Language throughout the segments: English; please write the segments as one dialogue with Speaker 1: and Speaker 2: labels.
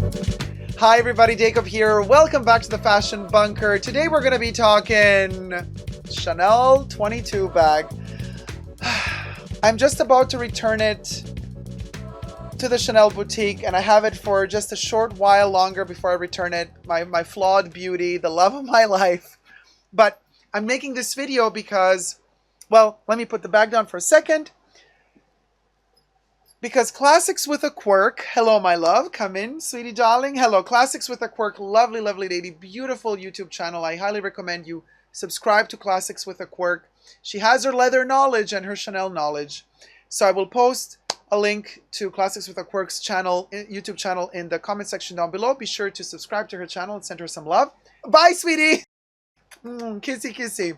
Speaker 1: Hi everybody, Dacob here. Welcome back to the Fashion Bunker. Today we're going to be talking Chanel 22 bag. I'm just about to return it to the Chanel boutique, and I have it for just a short while longer before I return it. My flawed beauty, the love of my life. But I'm making this video because, well, let me put the bag down for a second. Because Classics with a Quirk, hello my love, come in, sweetie darling. Hello, Classics with a Quirk, lovely, lovely lady, beautiful YouTube channel. I highly recommend you subscribe to Classics with a Quirk. She has her leather knowledge and her Chanel knowledge. So I will post a link to Classics with a Quirk's channel, YouTube channel, in the comment section down below. Be sure to subscribe to her channel and send her some love. Bye, sweetie. Kissy, kissy.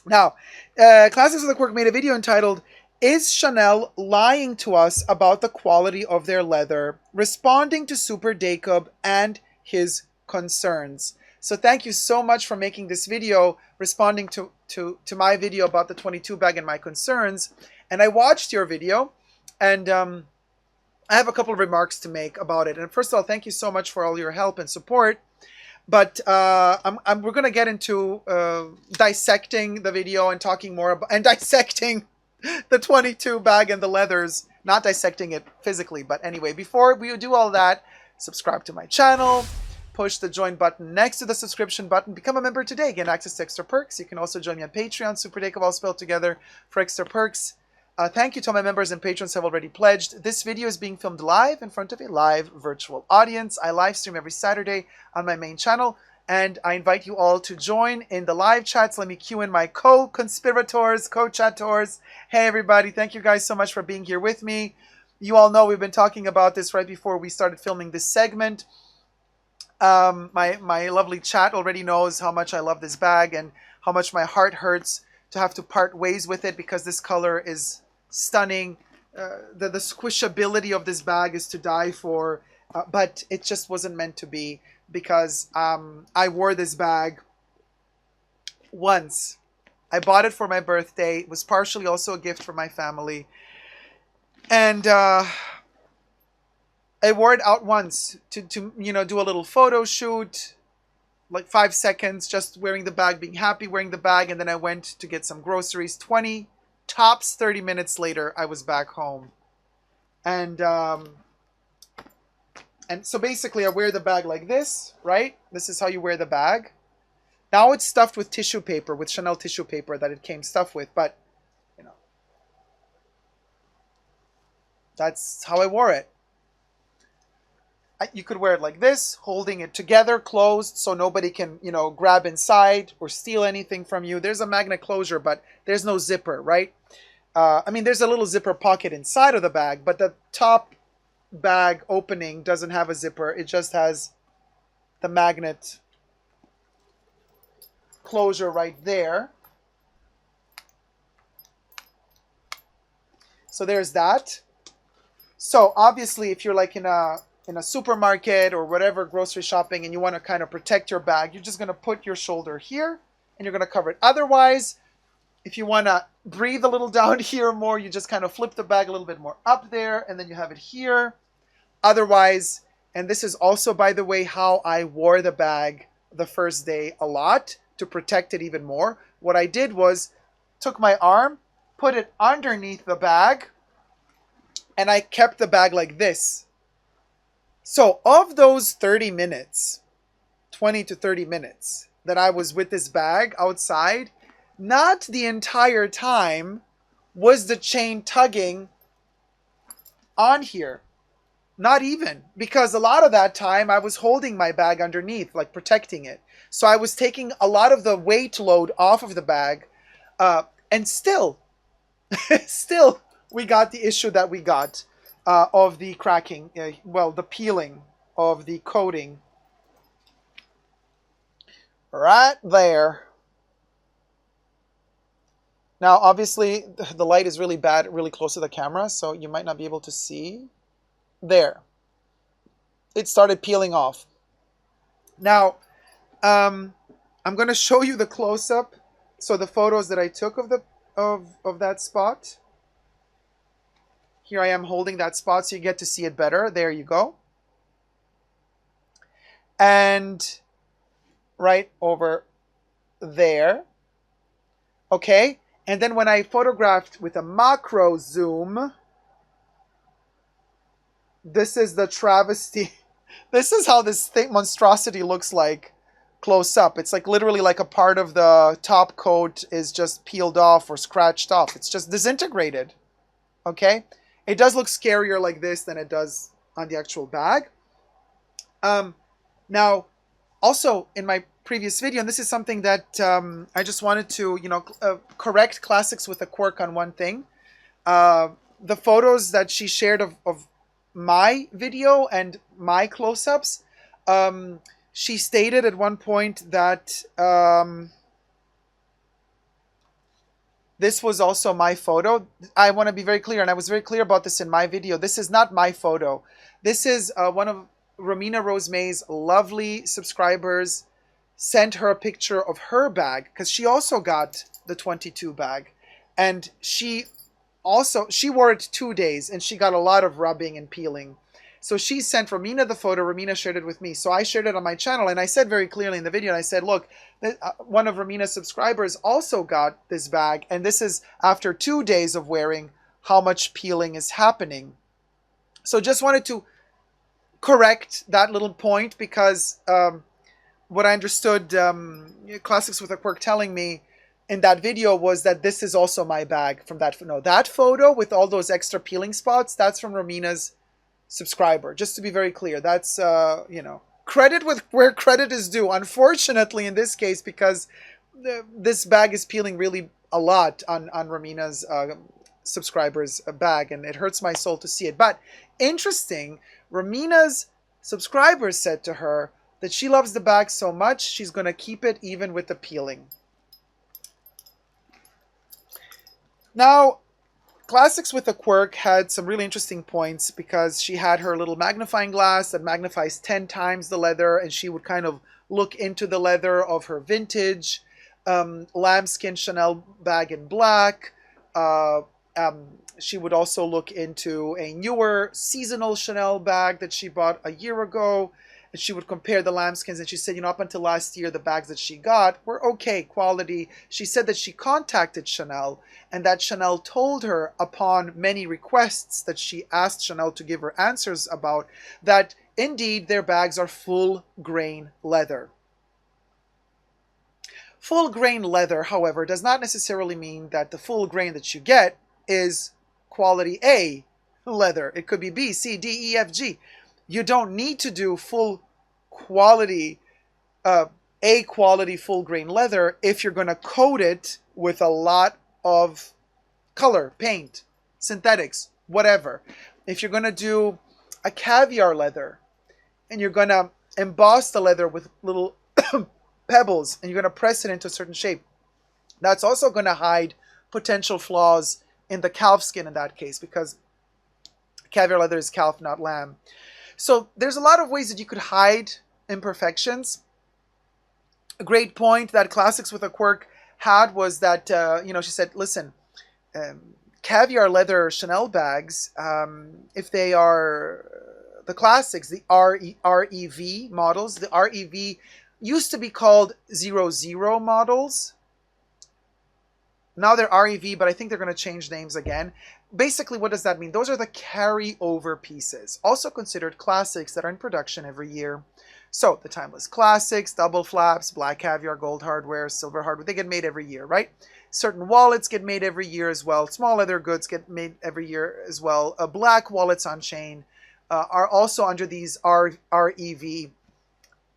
Speaker 1: Now, Classics with a Quirk made a video entitled, "Is Chanel lying to us about the quality of their leather?" Responding to Super Dacob and his concerns. So thank you so much for making this video, responding to my video about the 22 bag and my concerns. And I watched your video, and I have a couple of remarks to make about it. And first of all, thank you so much for all your help and support. But we're going to get into dissecting the video and talking more about, and dissecting the 22 bag and the leathers, not dissecting it physically. But anyway, before we do all that, subscribe to my channel, push the join button next to the subscription button, become a member today, get access to extra perks. You can also join me on Patreon, Super Dacob, all spelled together, for extra perks. Thank you to all my members and patrons who have already pledged. This video is being filmed live in front of a live virtual audience. I live stream every Saturday on my main channel, and I invite you all to join in the live chats. Let me cue in my co-conspirators, co-chattors. Hey everybody, thank you guys so much for being here with me. You all know we've been talking about this right before we started filming this segment. My lovely chat already knows how much I love this bag and how much my heart hurts to have to part ways with it, because this color is stunning. The squishability of this bag is to die for, but it just wasn't meant to be, because I wore this bag once. I bought it for my birthday. It was partially also a gift for my family. And I wore it out once to you know, do a little photo shoot, like 5 seconds, just wearing the bag, being happy wearing the bag. And then I went to get some groceries. 20, tops 30 minutes later, I was back home. And so basically I wear the bag like this, right? This is how you wear the bag. Now it's stuffed with tissue paper, with Chanel tissue paper that it came stuffed with, but, you know, that's how I wore it. You could wear it like this, holding it together, closed, so nobody can, you know, grab inside or steal anything from you. There's a magnet closure, but there's no zipper, right? I mean, there's a little zipper pocket inside of the bag, but the top bag opening doesn't have a zipper. It just has the magnet closure right there. So there's that. So obviously, if you're like in a supermarket or whatever, grocery shopping, and you want to kind of protect your bag, you're just going to put your shoulder here and you're going to cover it. Otherwise, if you want to breathe a little down here more, you just kind of flip the bag a little bit more up there, and then you have it here. Otherwise, and this is also, by the way, how I wore the bag the first day a lot to protect it even more. What I did was took my arm, put it underneath the bag, and I kept the bag like this. So of those 30 minutes, 20 to 30 minutes that I was with this bag outside, not the entire time was the chain tugging on here. Not even. Because a lot of that time I was holding my bag underneath, like protecting it. So I was taking a lot of the weight load off of the bag. And still, still, we got the issue that we got. Of the cracking, well, the peeling of the coating right there. Now, obviously, the light is really bad, really close to the camera, so you might not be able to see. There. It started peeling off. Now, I'm going to show you the close-up. So the photos that I took of that spot. Here I am holding that spot so you get to see it better. There you go. and right over there. Okay, and then when I photographed with a macro zoom, this is the travesty. This is how this thing monstrosity looks like close up. It's like literally like a part of the top coat is just peeled off or scratched off. It's just disintegrated. Okay, it does look scarier like this than it does on the actual bag. Now, also in my previous video, and this is something that I just wanted to, correct Classics with a Quirk on one thing. The photos that she shared of my video and my close-ups, she stated at one point that this was also my photo. I want to be very clear, and I was very clear about this in my video. This is not my photo. This is one of Romina Rose May's lovely subscribers sent her a picture of her bag, because she also got the 22 bag, and she wore it 2 days and she got a lot of rubbing and peeling. So she sent Romina the photo. Romina shared it with me, so I shared it on my channel, and I said very clearly in the video, and I said, look, one of Romina's subscribers also got this bag, and this is after 2 days of wearing how much peeling is happening. So just wanted to correct that little point, because what I understood Classics with a Quirk telling me in that video was that this is also my bag from that. No, that photo with all those extra peeling spots, that's from Romina's subscriber. Just to be very clear, that's credit with where credit is due. Unfortunately, in this case, because this bag is peeling really a lot on Romina's subscriber's bag, and it hurts my soul to see it. But interesting, Romina's subscriber said to her that she loves the bag so much she's going to keep it even with the peeling. Now, Classics with a Quirk had some really interesting points, because she had her little magnifying glass that magnifies 10 times the leather, and she would kind of look into the leather of her vintage lambskin Chanel bag in black. She would also look into a newer seasonal Chanel bag that she bought a year ago, and she would compare the lambskins, and she said, up until last year, the bags that she got were okay quality. She said that she contacted Chanel, and that Chanel told her, upon many requests that she asked Chanel to give her answers about, that indeed their bags are full grain leather. Full grain leather, however, does not necessarily mean that the full grain that you get is quality A leather. It could be B, C, D, E, F, G. You don't need to do full quality, A quality full grain leather if you're going to coat it with a lot of color, paint, synthetics, whatever. If you're going to do a caviar leather and you're going to emboss the leather with little pebbles and you're going to press it into a certain shape, that's also going to hide potential flaws in the calf skin in that case, because caviar leather is calf, not lamb. So there's a lot of ways that you could hide imperfections. A great point that Classics with a Quirk had was that, she said, listen, caviar leather Chanel bags, if they are the classics, the REV models, the REV used to be called 00 models. Now they're REV, but I think they're going to change names again. Basically, what does that mean? Those are the carryover pieces, also considered classics, that are in production every year. So the timeless classics, double flaps, black caviar, gold hardware, silver hardware, they get made every year, right? Certain wallets get made every year as well. Small leather goods get made every year as well. Black wallets on chain are also under these REV,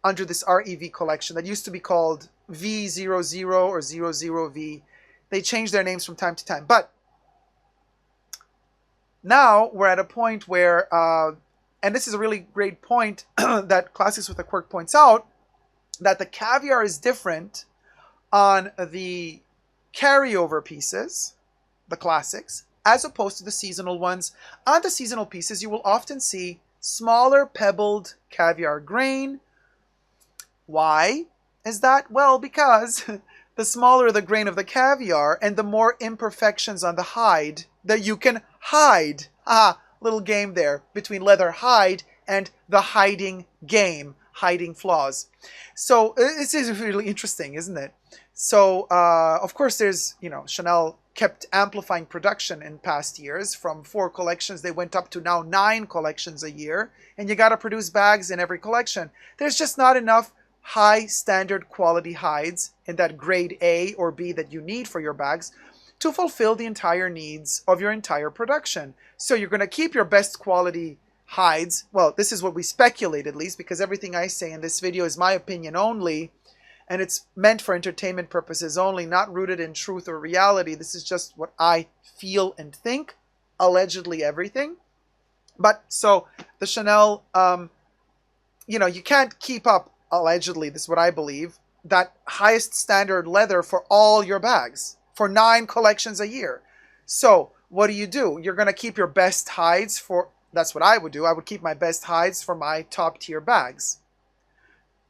Speaker 1: under this REV collection that used to be called V00 or 00V. They change their names from time to time, but now we're at a point where, and this is a really great point that Classics with a Quirk points out, that the caviar is different on the carryover pieces, the classics, as opposed to the seasonal ones. On the seasonal pieces, you will often see smaller pebbled caviar grain. Why is that? Well, because the smaller the grain of the caviar and the more imperfections on the hide that you can hide. Little game there between leather hide and the hiding game. hiding flaws. So this is really interesting, isn't it? So of course there's, you know, Chanel kept amplifying production in past years. From 4 collections they went up to now 9 collections a year, and you got to produce bags in every collection. There's just not enough high standard quality hides in that grade A or B that you need for your bags to fulfill the entire needs of your entire production. So you're going to keep your best quality hides. Well, this is what we speculate, at least, because everything I say in this video is my opinion only, and it's meant for entertainment purposes only, not rooted in truth or reality. This is just what I feel and think, allegedly everything. But so the Chanel, you know, you can't keep up, allegedly, this is what I believe, that highest standard leather for all your bags for 9 collections a year. So what do? You're going to keep your best hides for, that's what I would do. I would keep my best hides for my top tier bags.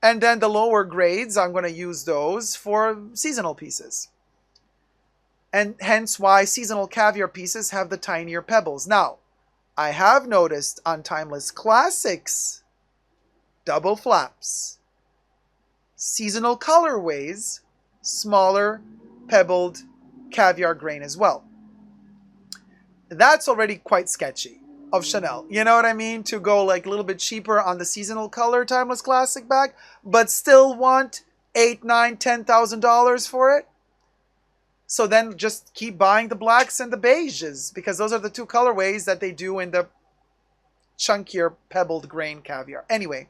Speaker 1: And then the lower grades, I'm going to use those for seasonal pieces. And hence why seasonal caviar pieces have the tinier pebbles. Now, I have noticed on Timeless Classics, double flaps, seasonal colorways, smaller pebbled caviar grain as well. That's already quite sketchy of Chanel. You know what I mean? To go like a little bit cheaper on the seasonal color Timeless Classic bag, but still want $8,000, $9,000, $10,000 for it. So then just keep buying the blacks and the beiges, because those are the 2 colorways that they do in the chunkier pebbled grain caviar. Anyway,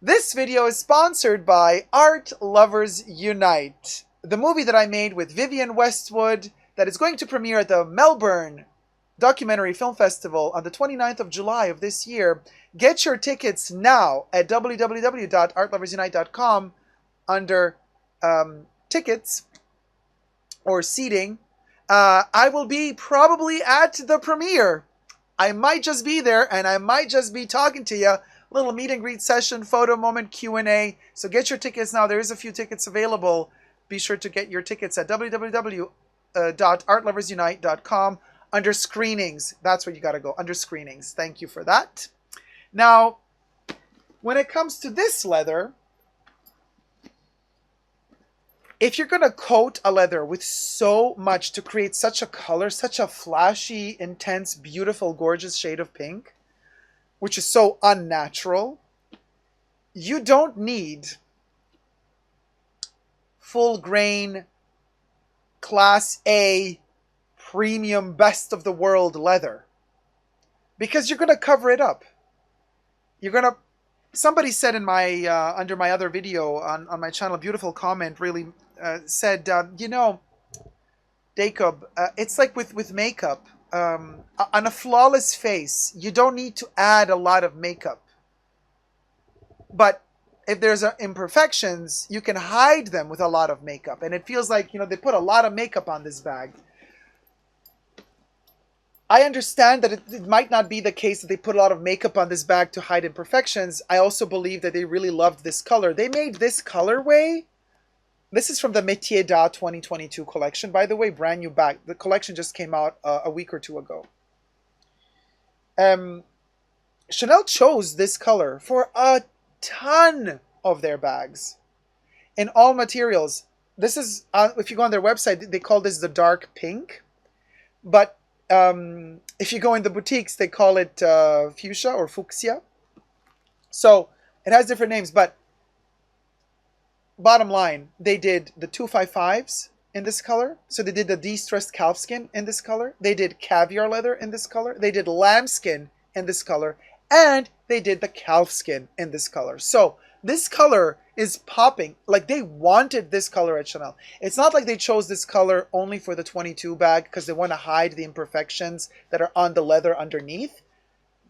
Speaker 1: this video is sponsored by Art Lovers Unite, the movie that I made with Vivienne Westwood that is going to premiere at the Melbourne Documentary Film Festival on the 29th of July of this year. Get your tickets now at www.artloversunite.com under tickets or seating. I will be probably at the premiere. I might just be there, and I might just be talking to you. Little meet and greet session, photo moment, Q&A. So get your tickets now. There is a few tickets available. Be sure to get your tickets at www.artloversunite.com under screenings. That's where you got to go, under screenings. Thank you for that. Now, when it comes to this leather, if you're going to coat a leather with so much to create such a color, such a flashy, intense, beautiful, gorgeous shade of pink, which is so unnatural, you don't need full grain, class A, premium, best of the world leather, because you're going to cover it up. You're going to, somebody said in my, under my other video on my channel, a beautiful comment really said, you know, Dacob, it's like with makeup. On a flawless face, you don't need to add a lot of makeup. But if there's imperfections, you can hide them with a lot of makeup. And it feels like, you know, they put a lot of makeup on this bag. I understand that it might not be the case that they put a lot of makeup on this bag to hide imperfections. I also believe that they really loved this color. They made this colorway. This is from the Métier d'Art 2022 collection, by the way, brand new bag. The collection just came out a week or 2 ago. Chanel chose this color for a ton of their bags in all materials. This is, if you go on their website, they call this the dark pink. But if you go in the boutiques, they call it fuchsia or fuchsia. So it has different names, but bottom line, they did the 255s in this color. So they did the de-stressed calfskin in this color. They did caviar leather in this color. They did lambskin in this color. And they did the calfskin in this color. So this color is popping. Like, they wanted this color at Chanel. It's not like they chose this color only for the 22 bag because they want to hide the imperfections that are on the leather underneath.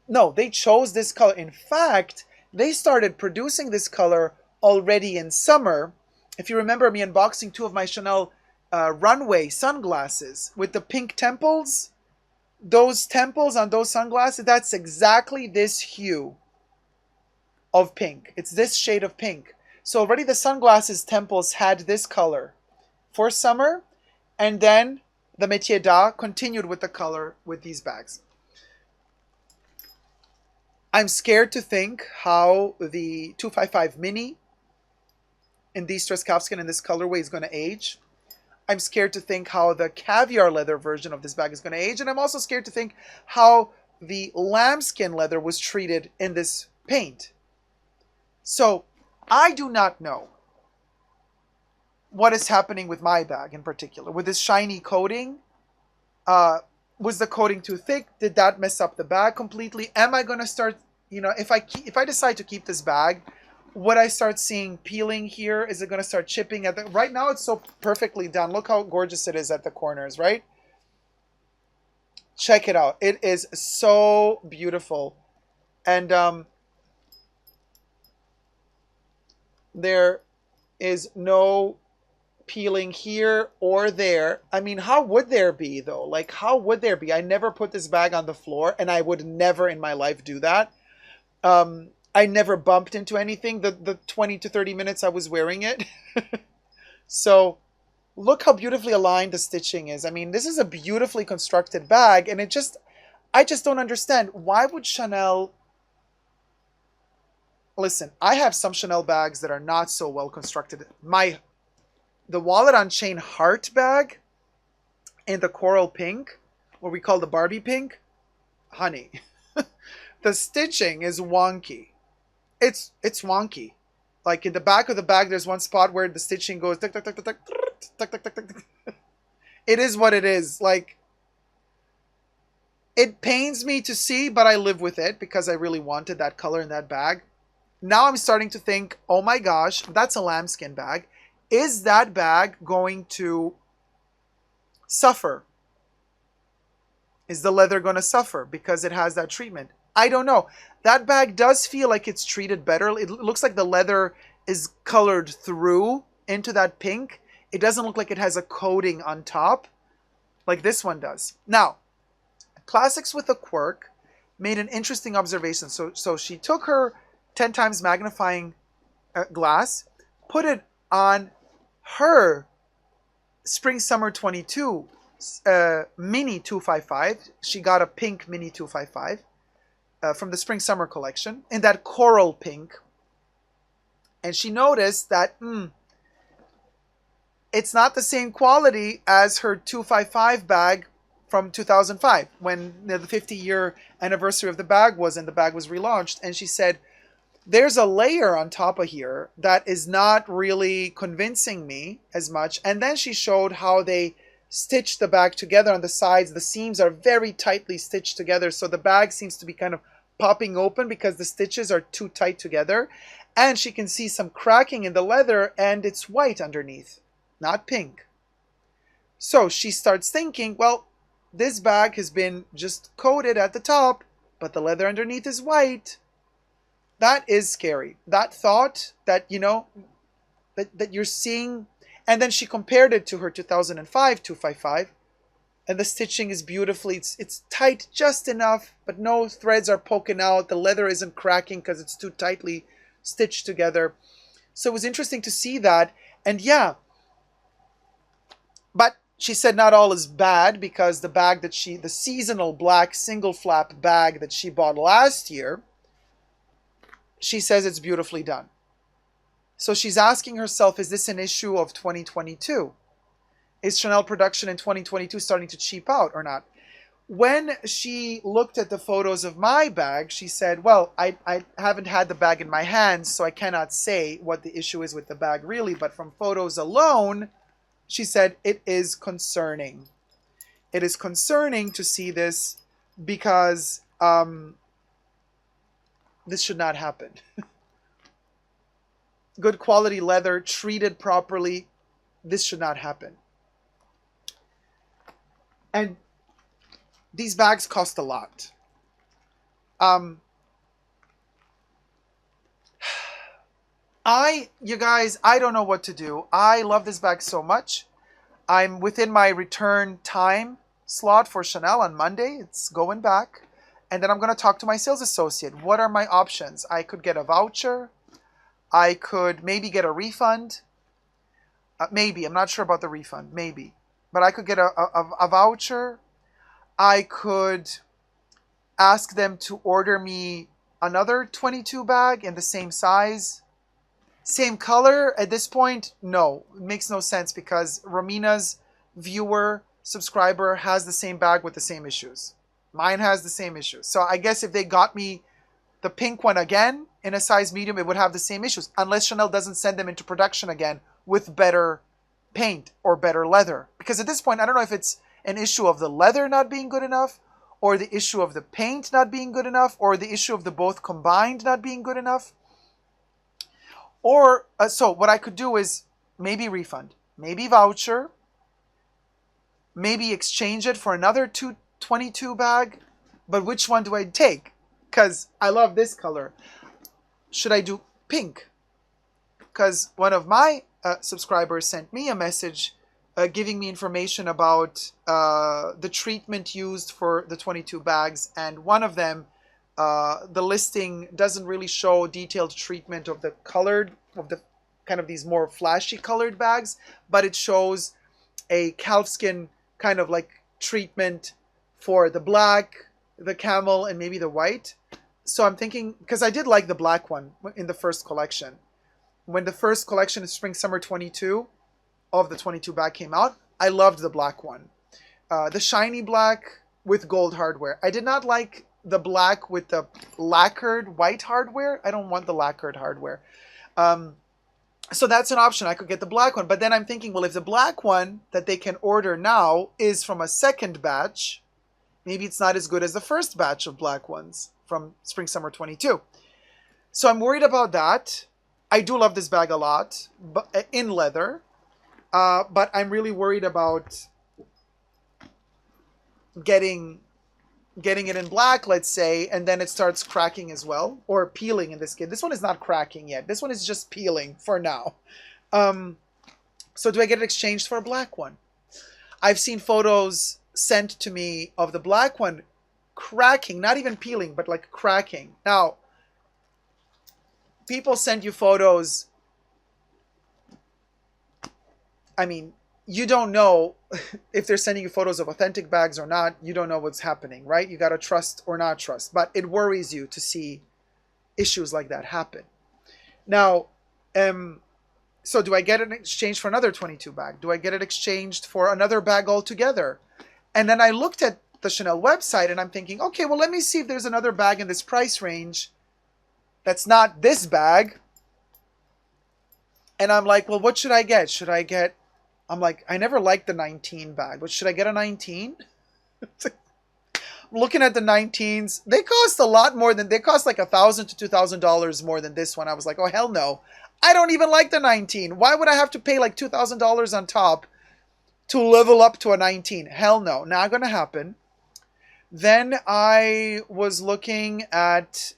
Speaker 1: No, they chose this color. In fact, they started producing this color already in summer. If you remember me unboxing 2 of my Chanel runway sunglasses with the pink temples, those temples on those sunglasses, that's exactly this hue of pink. It's this shade of pink. So already the sunglasses temples had this color for summer, and then the Métier d'Art continued with the color with these bags. I'm scared to think how the 255 mini in de-stressed calfskin in this colorway is going to age. I'm scared to think how the caviar leather version of this bag is going to age. And I'm also scared to think how the lambskin leather was treated in this paint. So I do not know what is happening with my bag in particular. With this shiny coating, was the coating too thick? Did that mess up the bag completely? Am I going to start, if I decide to keep this bag, would I start seeing peeling here? Is it going to start chipping? Right now it's so perfectly done. Look how gorgeous it is at the corners, right? Check it out. It is so beautiful. And there is no peeling here or there. I mean, how would there be though? Like, how would there be? I never put this bag on the floor, and I would never in my life do that. I never bumped into anything the 20 to 30 minutes I was wearing it. So look how beautifully aligned the stitching is. I mean, this is a beautifully constructed bag, and I just don't understand. Why would Chanel... Listen, I have some Chanel bags that are not so well constructed. The Wallet on Chain Heart bag in the coral pink, what we call the Barbie pink, honey, the stitching is wonky. It's wonky. Like in the back of the bag, there's one spot where the stitching goes tick, tick, tick, tick, tick, tick, tick, tick, tick. It is what it is. Like, it pains me to see, but I live with it because I really wanted that color in that bag. Now I'm starting to think, oh my gosh, that's a lambskin bag. Is that bag going to suffer? Is the leather going to suffer because it has that treatment? I don't know. That bag does feel like it's treated better. It looks like the leather is colored through into that pink. It doesn't look like it has a coating on top like this one does. Now, Classics with a Quirk made an interesting observation. So she took her 10 times magnifying glass, put it on her Spring Summer 22 Mini 255. She got a pink Mini 255 from the Spring Summer collection in that coral pink. And she noticed that it's not the same quality as her 255 bag from 2005 when the 50-year anniversary of the bag was and the bag was relaunched. And she said, there's a layer on top of here that is not really convincing me as much. And then she showed how they stitched the bag together on the sides. The seams are very tightly stitched together. So the bag seems to be kind of popping open because the stitches are too tight together. And she can see some cracking in the leather, and it's white underneath, not pink. So she starts thinking, well, this bag has been just coated at the top, but the leather underneath is white. That is scary. That thought that, that you're seeing. And then she compared it to her 2005 255. And the stitching is beautifully, it's tight just enough, but no threads are poking out. The leather isn't cracking because it's too tightly stitched together. So it was interesting to see that. And yeah, but she said not all is bad, because the bag that the seasonal black single flap bag that she bought last year, she says it's beautifully done. So she's asking herself, is this an issue of 2022? Is Chanel production in 2022 starting to cheap out or not? When she looked at the photos of my bag, she said, well, I haven't had the bag in my hands, so I cannot say what the issue is with the bag really. But from photos alone, she said it is concerning. It is concerning to see this because this should not happen. Good quality leather, treated properly, this should not happen. And these bags cost a lot. You guys, I don't know what to do. I love this bag so much. I'm within my return time slot for Chanel on Monday. It's going back. And then I'm going to talk to my sales associate. What are my options? I could get a voucher. I could maybe get a refund. Maybe. I'm not sure about the refund. Maybe. But I could get a voucher. I could ask them to order me another 22 bag in the same size, same color. At this point, no, it makes no sense because Romina's viewer subscriber has the same bag with the same issues. Mine has the same issues. So I guess if they got me the pink one again in a size medium, it would have the same issues unless Chanel doesn't send them into production again with better paint or better leather. Because at this point, I don't know if it's an issue of the leather not being good enough, or the issue of the paint not being good enough, or the issue of the both combined not being good enough. Or, so what I could do is maybe refund, maybe voucher, maybe exchange it for another 22 bag. But which one do I take? Because I love this color. Should I do pink? Because one of my subscribers sent me a message giving me information about the treatment used for the 22 bags, and one of them, the listing doesn't really show detailed treatment of the colored, of the kind of these more flashy colored bags, but it shows a calfskin kind of like treatment for the black, the camel, and maybe the white. So I'm thinking, because I did like the black one in the first collection. When the first collection of Spring Summer 22 of the 22 bag came out, I loved the black one. The shiny black with gold hardware. I did not like the black with the lacquered white hardware. I don't want the lacquered hardware. So that's an option. I could get the black one. But then I'm thinking, well, if the black one that they can order now is from a second batch, maybe it's not as good as the first batch of black ones from Spring Summer 22. So I'm worried about that. I do love this bag a lot, but in leather. But I'm really worried about getting it in black, let's say, and then it starts cracking as well, or peeling in this case. This one is not cracking yet. This one is just peeling for now. So do I get it exchanged for a black one? I've seen photos sent to me of the black one cracking, not even peeling, but like cracking. Now, people send you photos. I mean, you don't know if they're sending you photos of authentic bags or not. You don't know what's happening, right? You got to trust or not trust. But it worries you to see issues like that happen. Now, so do I get it exchanged for another 22 bag? Do I get it exchanged for another bag altogether? And then I looked at the Chanel website and I'm thinking, okay, well, let me see if there's another bag in this price range that's not this bag. And I'm like, well, what should I get? Should I get... I'm like, I never liked the 19 bag, but should I get a 19? Looking at the 19s, they cost a lot more than... They cost like $1,000 to $2,000 more than this one. I was like, oh, hell no. I don't even like the 19. Why would I have to pay like $2,000 on top to level up to a 19? Hell no. Not going to happen. Then I was looking at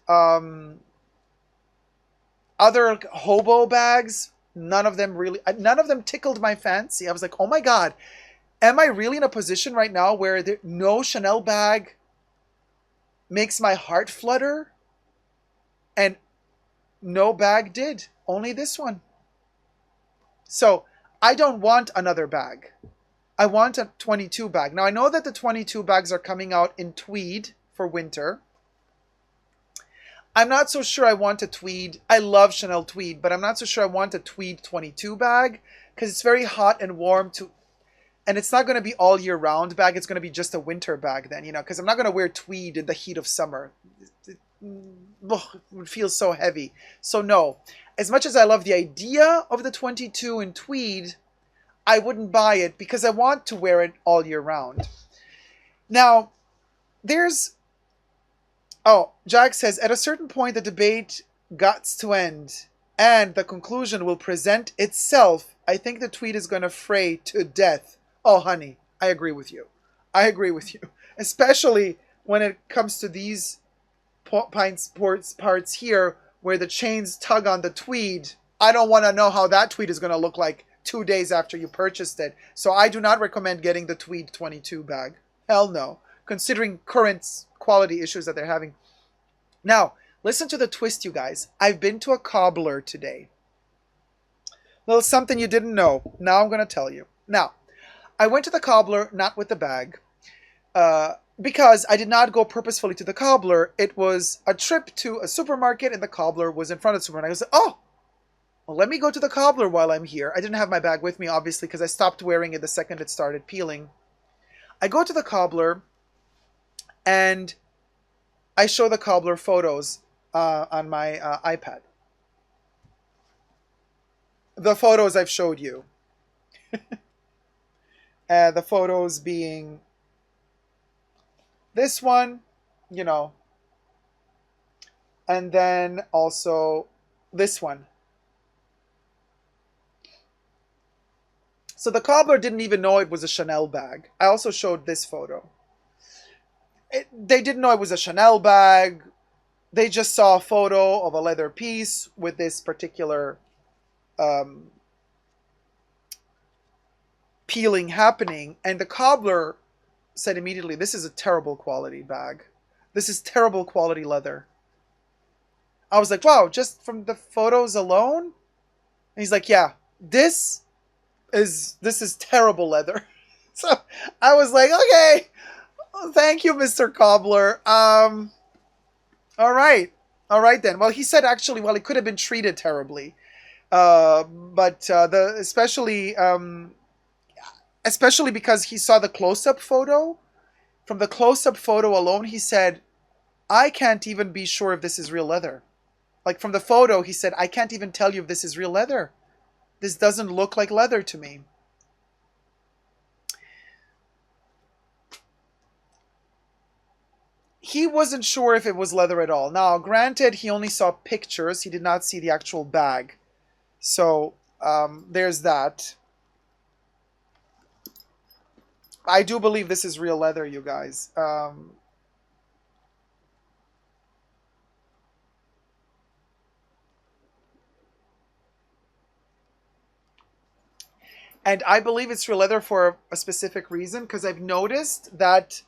Speaker 1: other hobo bags. None of them tickled my fancy. I was like, oh my God, am I really in a position right now where no Chanel bag makes my heart flutter? And no bag did. Only this one. So I don't want another bag. I want a 22 bag. Now I know that the 22 bags are coming out in tweed for winter. I'm not so sure I want a tweed. I love Chanel tweed, but I'm not so sure I want a tweed 22 bag because it's very hot and warm and it's not going to be all year round bag. It's going to be just a winter bag then, because I'm not going to wear tweed in the heat of summer. It would feel so heavy. So no, as much as I love the idea of the 22 in tweed, I wouldn't buy it because I want to wear it all year round. Now, Jack says, at a certain point, the debate gots to end, and the conclusion will present itself. I think the tweet is going to fray to death. Oh, honey, I agree with you. I agree with you. Especially when it comes to these parts here, where the chains tug on the tweed. I don't want to know how that tweed is going to look like 2 days after you purchased it. So I do not recommend getting the tweed 22 bag. Hell no. Considering current quality issues that they're having. Now, listen to the twist, you guys. I've been to a cobbler today. Well, something you didn't know. Now I'm going to tell you. Now, I went to the cobbler, not with the bag. because I did not go purposefully to the cobbler. It was a trip to a supermarket, and the cobbler was in front of the supermarket. I was like, oh, well, let me go to the cobbler while I'm here. I didn't have my bag with me, obviously, because I stopped wearing it the second it started peeling. I go to the cobbler, and I show the cobbler photos on my iPad. The photos I've showed you. The photos being this one, you know, and then also this one. So the cobbler didn't even know it was a Chanel bag. I also showed this photo. They didn't know it was a Chanel bag. They just saw a photo of a leather piece with this particular peeling happening. And the cobbler said immediately, this is a terrible quality bag. This is terrible quality leather. I was like, wow, just from the photos alone? And he's like, yeah, this is terrible leather. So I was like, okay, thank you, Mr. Cobbler. All right then. Well, he said actually, well, it could have been treated terribly, but especially because he saw the close-up photo. From the close-up photo alone, he said, I can't even be sure if this is real leather. Like from the photo, he said, I can't even tell you if this is real leather. This doesn't look like leather to me. He wasn't sure if it was leather at all. Now, granted, he only saw pictures. He did not see the actual bag. So, there's that. I do believe this is real leather, you guys. And I believe it's real leather for a specific reason, because I've noticed that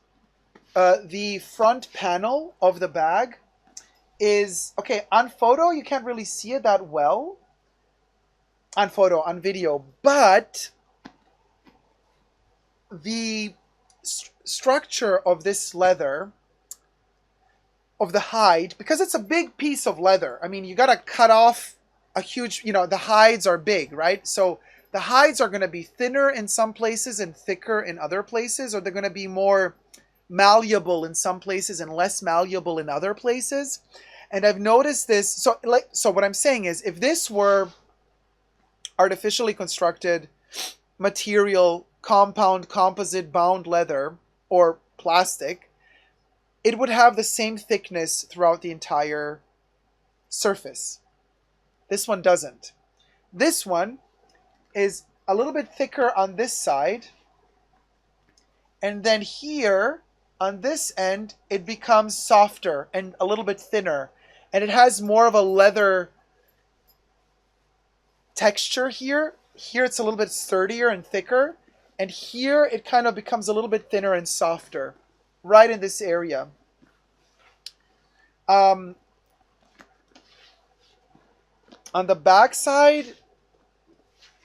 Speaker 1: the front panel of the bag is, okay, on photo, you can't really see it that well. On video, but the structure of this leather, of the hide, because it's a big piece of leather. I mean, you got to cut off a huge, the hides are big, right? So the hides are going to be thinner in some places and thicker in other places, or they're going to be more malleable in some places and less malleable in other places. And I've noticed this. So what I'm saying is, if this were artificially constructed material, compound, composite, bound leather, or plastic, it would have the same thickness throughout the entire surface. This one doesn't. This one is a little bit thicker on this side, and then here on this end it becomes softer and a little bit thinner, and it has more of a leather texture here. Here it's a little bit sturdier and thicker, and here it kind of becomes a little bit thinner and softer right in this area. On the back side,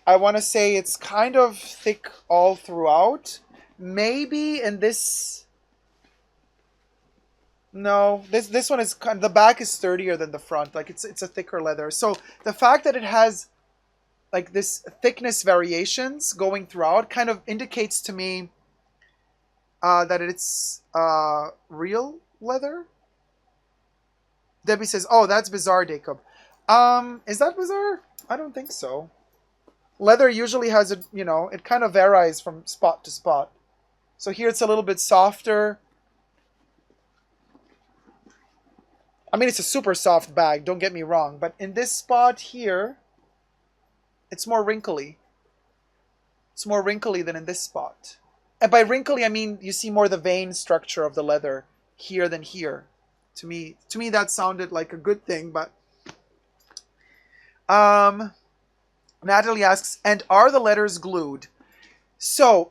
Speaker 1: I want to say it's kind of thick all throughout. Maybe in this... No, this one is kind of, the back is sturdier than the front. Like it's a thicker leather. So the fact that it has like this thickness variations going throughout kind of indicates to me that it's real leather. Debbie says, "Oh, that's bizarre, Dacob." Is that bizarre? I don't think so. Leather usually has a, it kind of varies from spot to spot. So here it's a little bit softer. I mean, it's a super soft bag, don't get me wrong, but in this spot here, it's more wrinkly. It's more wrinkly than in this spot. And by wrinkly, I mean you see more the vein structure of the leather here than here. To me that sounded like a good thing, but Natalie asks, and are the letters glued? So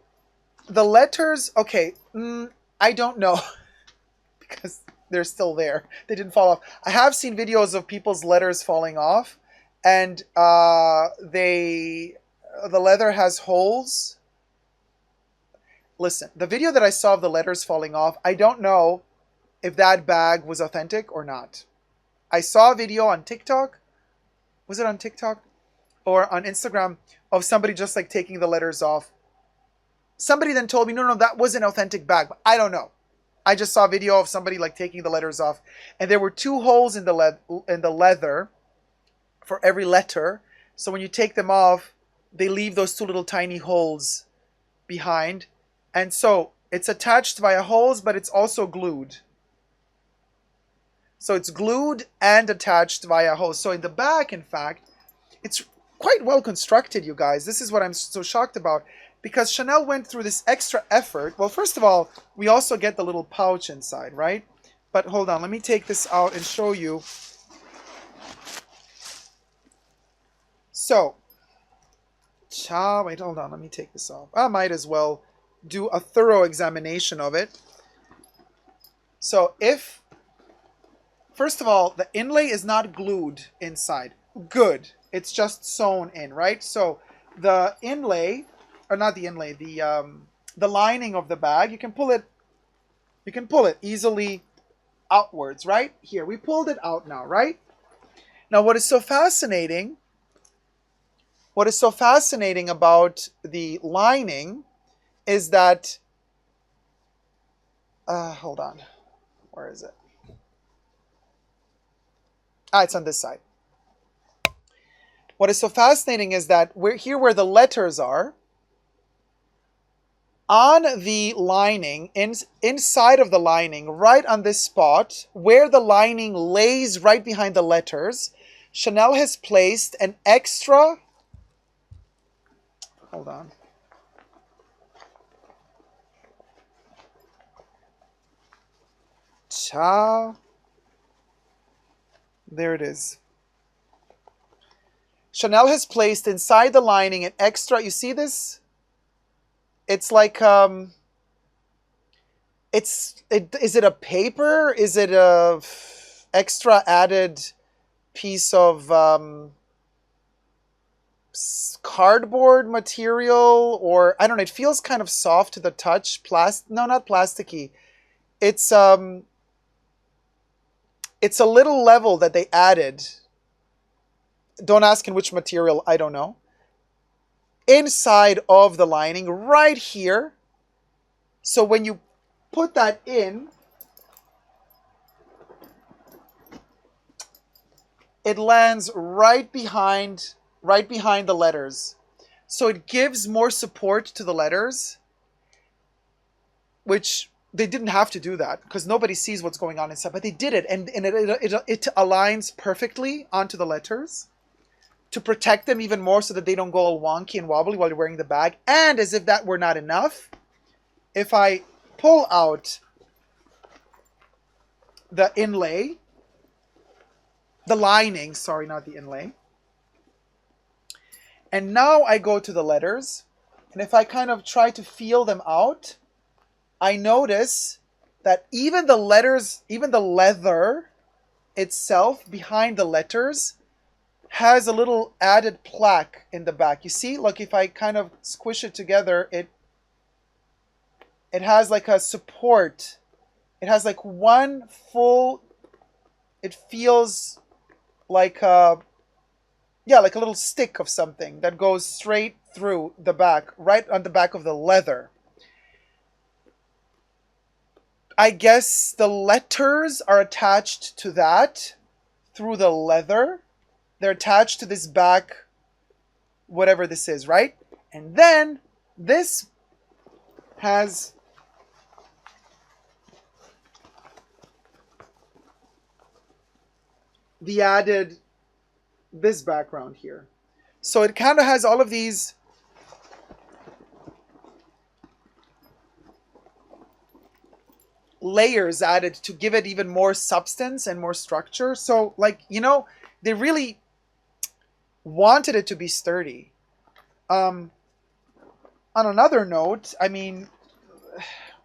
Speaker 1: the letters, okay, I don't know because they're still there. They didn't fall off. I have seen videos of people's letters falling off, and the leather has holes. listen, the video that I saw of the letters falling off, I don't know if that bag was authentic or not. I saw a video on TikTok. Was it on TikTok? Or on Instagram of somebody just like taking the letters off. Somebody then told me, no, that was an authentic bag. But I don't know. I just saw a video of somebody like taking the letters off. And there were 2 holes in the leather for every letter. So when you take them off, they leave those 2 little tiny holes behind. And so it's attached via holes, but it's also glued. So it's glued and attached via holes. So in the back, in fact, it's quite well constructed, you guys. This is what I'm so shocked about. Because Chanel went through this extra effort. Well, first of all, we also get the little pouch inside, right? But hold on, let me take this out and show you. So, wait, hold on, let me take this off. I might as well do a thorough examination of it. So first of all, the inlay is not glued inside. Good. It's just sewn in, right? So the inlay, or not the inlay, the lining of the bag, you can pull it easily outwards, right? Here, we pulled it out now, right? Now, what is so fascinating about the lining is that, hold on, where is it? It's on this side. What is so fascinating is that we're here where the letters are, on the lining, inside of the lining, right on this spot, where the lining lays right behind the letters, Chanel has placed an extra, hold on, there it is. Chanel has placed inside the lining an extra, you see this? It's like, is it a paper? Is it a extra added piece of cardboard material? Or, I don't know, it feels kind of soft to the touch. No, not plasticky. It's a little level that they added. Don't ask in which material, I don't know. Inside of the lining, right here. So when you put that in, it lands right behind the letters. So it gives more support to the letters, which they didn't have to do that because nobody sees what's going on inside, but they did it, and it aligns perfectly onto the letters to protect them even more so that they don't go all wonky and wobbly while you're wearing the bag. And as if that were not enough, if I pull out the inlay, the lining, sorry, not the inlay, and now I go to the letters, and if I kind of try to feel them out, I notice that even the letters, even the leather itself behind the letters has a little added plaque in the back. You see, look, if I kind of squish it together, it has like a support. It has like one full, it feels like a, yeah, like a little stick of something that goes straight through the back, right on the back of the leather. I guess the letters are attached to that through the leather. They're attached to this back, whatever this is, right? And then this has the added, this background here. So it kind of has all of these layers added to give it even more substance and more structure. So, like, you know, they really wanted it to be sturdy. On another note, I mean,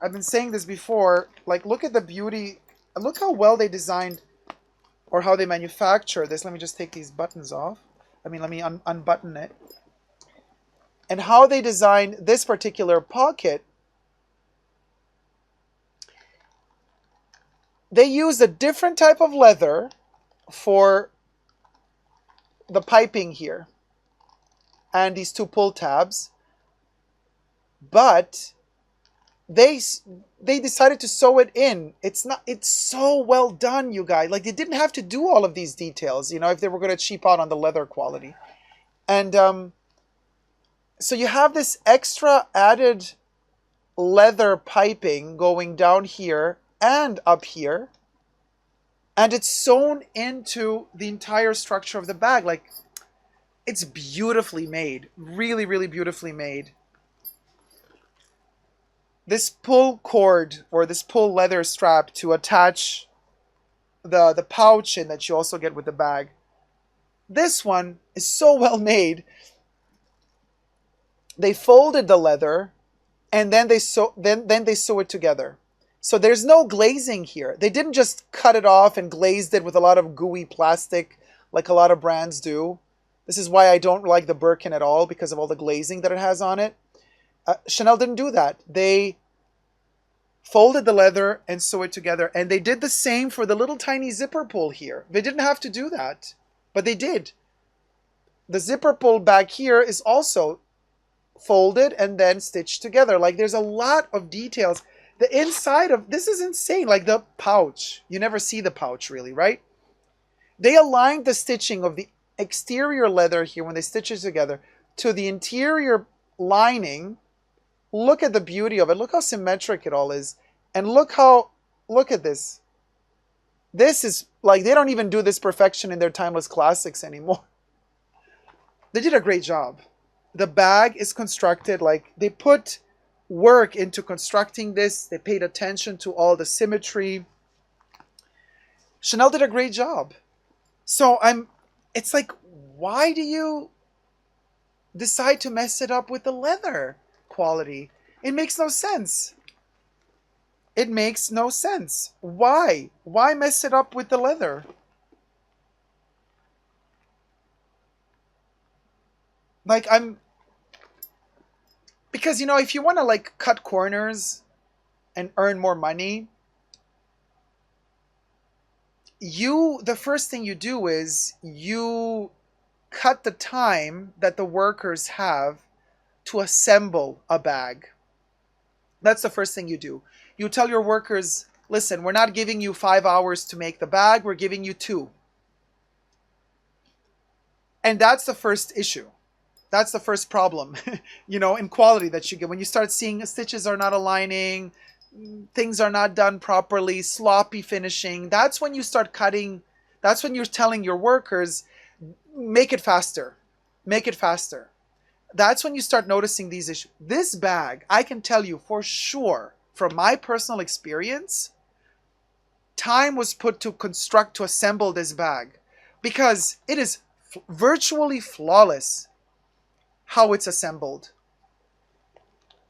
Speaker 1: I've been saying this before, like, look at the beauty, look how well they designed or how they manufacture this. Let me just take these buttons off. I mean, let me unbutton it. And how they designed this particular pocket They used a different type of leather for the piping here and these two pull tabs, but they decided to sew it in. It's so well done, you guys. Like, they didn't have to do all of these details, you know, if they were going to cheap out on the leather quality. And so you have this extra added leather piping going down here and up here, and it's sewn into the entire structure of the bag. Like, it's beautifully made, really, really beautifully made. This pull cord, or this pull leather strap to attach the pouch in that you also get with the bag, this one is so well made. They folded the leather and then they sew it together. So there's no glazing here. They didn't just cut it off and glazed it with a lot of gooey plastic like a lot of brands do. This is why I don't like the Birkin at all, because of all the glazing that it has on it. Chanel didn't do that. They folded the leather and sew it together. And they did the same for the little tiny zipper pull here. They didn't have to do that, but they did. The zipper pull back here is also folded and then stitched together. Like, there's a lot of details. The inside of this is insane. Like, the pouch, you never see the pouch really, right? They aligned the stitching of the exterior leather here when they stitch it together to the interior lining. Look at the beauty of it. Look how symmetric it all is. And look at this. This is like, they don't even do this perfection in their timeless classics anymore. They did a great job. The bag is constructed, like, they put work into constructing this. They paid attention to all the symmetry. Chanel did a great job. So it's like, why do you decide to mess it up with the leather quality? It makes no sense. It makes no sense. Why? Why mess it up with the leather? Like, because, you know, if you want to, like, cut corners and earn more money, the first thing you do is you cut the time that the workers have to assemble a bag. That's the first thing you do. You tell your workers, listen, we're not giving you 5 hours to make the bag, we're giving you 2. And that's the first issue. That's the first problem, you know, in quality that you get. When you start seeing stitches are not aligning, things are not done properly, sloppy finishing, that's when you start cutting. That's when you're telling your workers, make it faster. Make it faster. That's when you start noticing these issues. This bag, I can tell you for sure, from my personal experience, time was put to construct, to assemble this bag, because it is virtually flawless how it's assembled.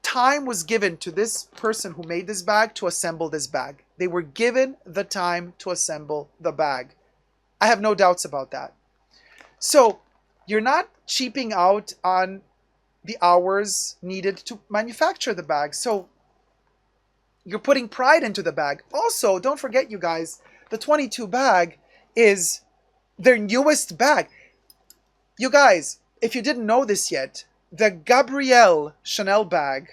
Speaker 1: Time was given to this person who made this bag to assemble this bag. They were given the time to assemble the bag. I have no doubts about that. So you're not cheaping out on the hours needed to manufacture the bag. So you're putting pride into the bag. Also, don't forget, you guys, the 22 bag is their newest bag. You guys, if you didn't know this yet, the Gabrielle Chanel bag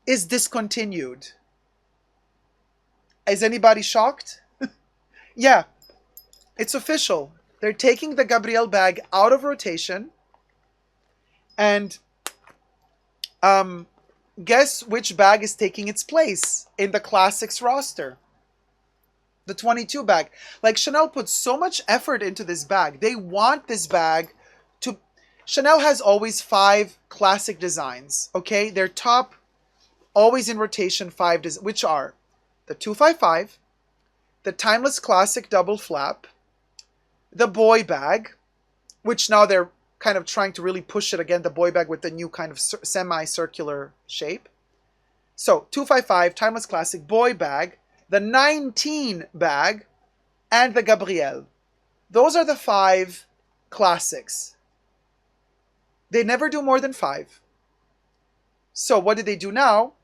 Speaker 1: is discontinued. Is anybody shocked? Yeah, it's official. They're taking the Gabrielle bag out of rotation. And guess which bag is taking its place in the classics roster? The 22 bag. Like, Chanel put so much effort into this bag. They want this bag to... Chanel has always 5 classic designs, okay? Their top, always in rotation, 5 which are the 255, the timeless classic double flap, the boy bag, which now they're kind of trying to really push it again, the boy bag with the new kind of semi-circular shape. So 255, timeless classic, boy bag, the 19 bag, and the Gabrielle. Those are the 5 classics. They never do more than 5. So what did they do now?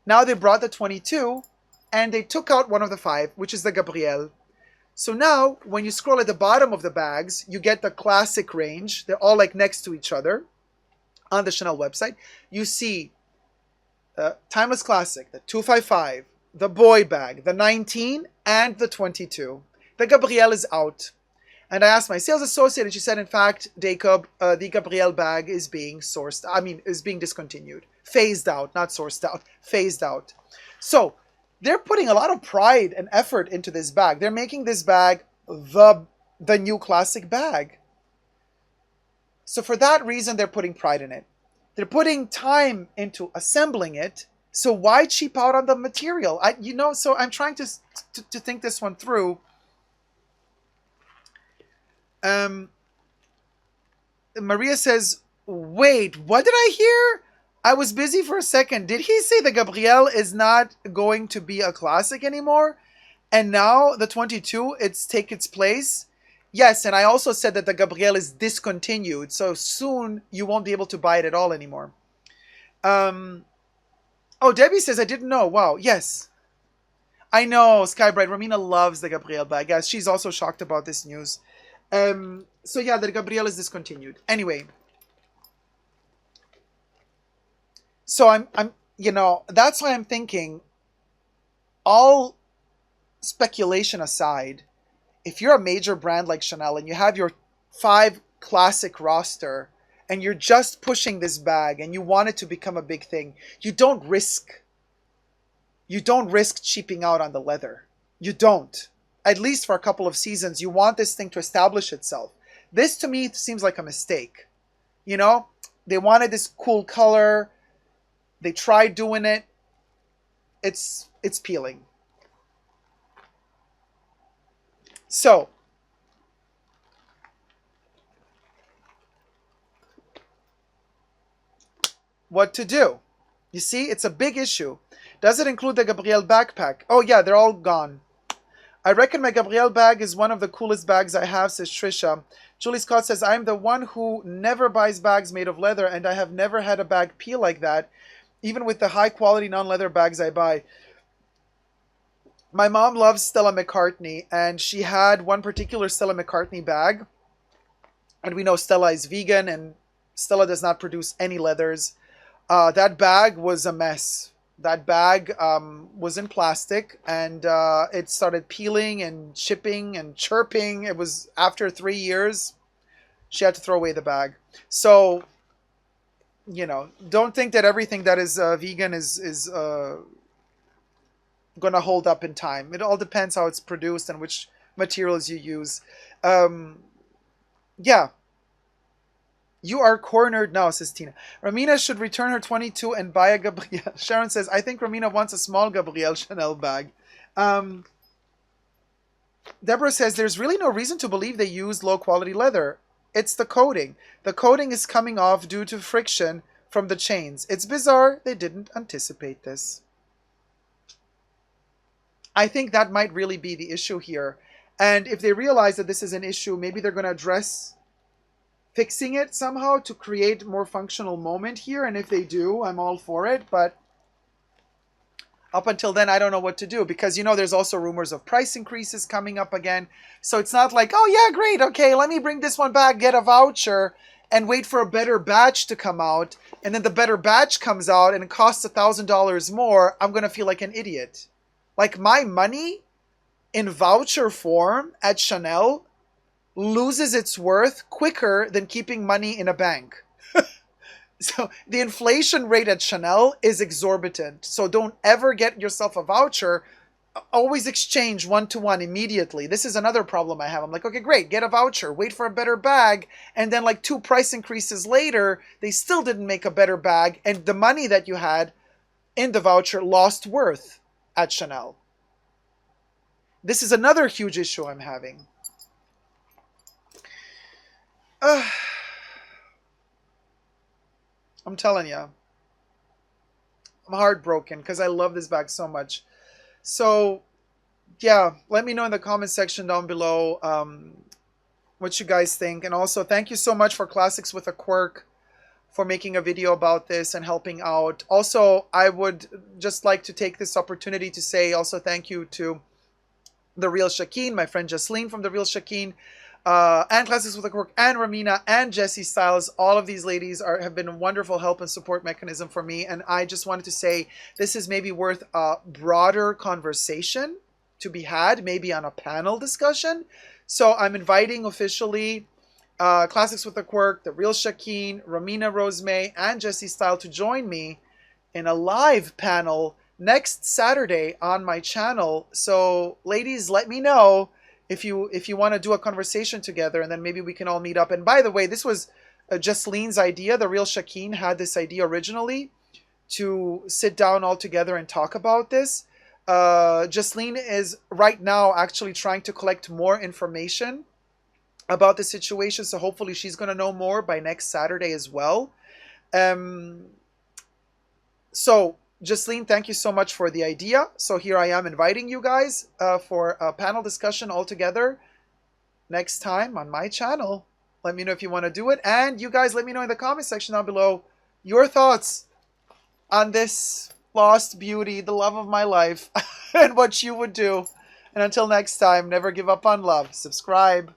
Speaker 1: Now they brought the 22 and they took out one of the 5, which is the Gabrielle. So now, when you scroll at the bottom of the bags, you get the classic range. They're all like next to each other on the Chanel website. You see Timeless Classic, the 255, the boy bag, the 19, and the 22. The Gabrielle is out. And I asked my sales associate, and she said, in fact, Dacob, the Gabrielle bag is being is being discontinued. Phased out, not sourced out, phased out. So, they're putting a lot of pride and effort into this bag. They're making this bag the new classic bag. So for that reason, they're putting pride in it. They're putting time into assembling it. So why cheap out on the material? So I'm trying to think this one through. Maria says, wait, what did I hear? I was busy for a second. Did he say the Gabrielle is not going to be a classic anymore? And now the 22, it's take its place? Yes, and I also said that the Gabrielle is discontinued. So soon you won't be able to buy it at all anymore. Oh, Debbie says, I didn't know. Wow, yes. I know, Skybright. Romina loves the Gabrielle bag. Yes, she's also shocked about this news. So yeah, the Gabrielle is discontinued. Anyway. So I'm that's why I'm thinking, all speculation aside, if you're a major brand like Chanel and you have your 5 classic roster and you're just pushing this bag and you want it to become a big thing, you don't risk cheaping out on the leather. You don't. At least for a couple of seasons, you want this thing to establish itself. This to me seems like a mistake. They wanted this cool color. They tried doing it. It's peeling. So, what to do? You see, it's a big issue. Does it include the Gabrielle backpack? Oh yeah, they're all gone. I reckon my Gabrielle bag is one of the coolest bags I have, says Trisha. Julie Scott says, I'm the one who never buys bags made of leather, and I have never had a bag peel like that, even with the high quality non-leather bags I buy. My mom loves Stella McCartney, and she had one particular Stella McCartney bag. And we know Stella is vegan, and Stella does not produce any leathers. That bag was a mess. That bag was in plastic, and it started peeling and chipping and chirping. It was after 3 years, she had to throw away the bag. So, don't think that everything that is vegan is going to hold up in time. It all depends how it's produced and which materials you use. Yeah. You are cornered now, says Tina. Romina should return her 22 and buy a Gabrielle. Sharon says, I think Romina wants a small Gabrielle Chanel bag. Deborah says, there's really no reason to believe they used low-quality leather. It's the coating. The coating is coming off due to friction from the chains. It's bizarre they didn't anticipate this. I think that might really be the issue here. And if they realize that this is an issue, maybe they're going to address fixing it somehow to create a more functional moment here. And if they do, I'm all for it. But up until then, I don't know what to do. Because, there's also rumors of price increases coming up again. So it's not like, oh, yeah, great. Okay, let me bring this one back, get a voucher, and wait for a better batch to come out. And then the better batch comes out and it costs $1,000 more. I'm going to feel like an idiot. Like, my money in voucher form at Chanel loses its worth quicker than keeping money in a bank. So the inflation rate at Chanel is exorbitant. So don't ever get yourself a voucher. Always exchange 1-to-1 immediately. This is another problem I have. I'm like, okay, great, get a voucher, wait for a better bag, and then like 2 price increases later, they still didn't make a better bag, and the money that you had in the voucher lost worth at Chanel. This is another huge issue I'm having. I'm telling you. I'm heartbroken because I love this bag so much. So, yeah, let me know in the comment section down below what you guys think. And also, thank you so much for Classics with a Quirk for making a video about this and helping out. Also, I would just like to take this opportunity to say also thank you to The Real Shakeen, my friend Jasleen from The Real Shakeen, and Classics with a Quirk, and Ramina, and Jessie Styles. All of these ladies have been a wonderful help and support mechanism for me. And I just wanted to say this is maybe worth a broader conversation to be had, maybe on a panel discussion. So I'm inviting officially Classics with a Quirk, The Real Shakeen, Ramina Rosemay, and Jessie Style to join me in a live panel next Saturday on my channel. So ladies, let me know if you want to do a conversation together, and then maybe we can all meet up. And by the way, this was Jasleen's idea. The Real Shakeen had this idea originally to sit down all together and talk about this. Jasleen is right now actually trying to collect more information about the situation, so hopefully she's going to know more by next Saturday as well. So Jasleen, thank you so much for the idea. So here I am inviting you guys for a panel discussion all together next time on my channel. Let me know if you want to do it. And you guys let me know in the comment section down below your thoughts on this lost beauty, the love of my life, and what you would do. And until next time, never give up on love. Subscribe.